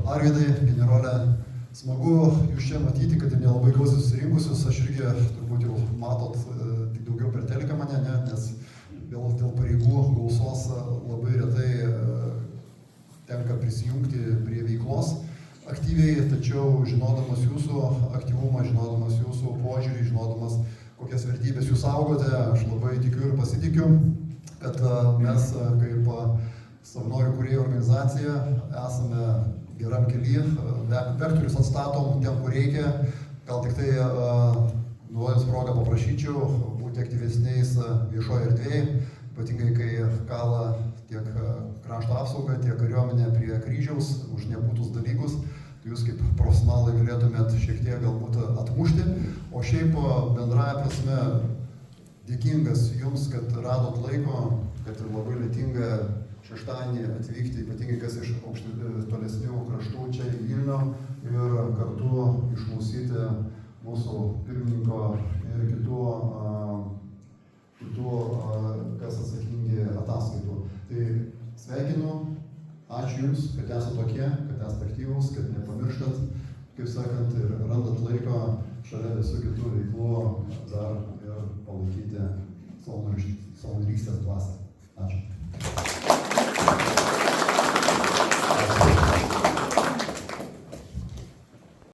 Arvydai, generolė, smagu jūs čia matyti, kad ir nelabai gausiai susirinkusius, aš irgi turbūt jau matot tik daugiau per teleką mane, ne, nes dėl pareigų gausos labai retai tenka prisijungti prie veiklos aktyviai, tačiau žinodamas jūsų aktyvumą, žinodamas jūsų požiūrį, žinodamas kokias vertybės jūs saugote, aš labai tikiu ir pasitikiu, kad mes kaip savanorių kūrėjų organizacija esame geram kely, vektorius atstatom ten, kur reikia, gal tik tai naudojant progą paprašyčiau būti aktyvesniais viešoje erdvėje, ypatingai kai kala tiek krašto apsauga, tiek kariuomenė prie kryžiaus už nebūtus dalykus, tai jūs kaip profesionalai galėtumėt šiek tiek galbūt atmušti, o šiaip bendraja prasme dėkingas jums, kad radot laiko, kad ir labai lietinga šeštadienį atvykti, ypatingai kas iš tolesnių kraštų čia į Vilnių ir kartu išklausyti mūsų pirmininko ir kitų, kas atsakingi ataskaitų. Tai sveikinu, ačiū Jums, kad esate tokie, kad esate aktyvūs, kad nepamirštat, kaip sakant, ir randat laiko šalia visų kitų veiklų dar ir palaikyti savanorystės dvasią. Ačiū.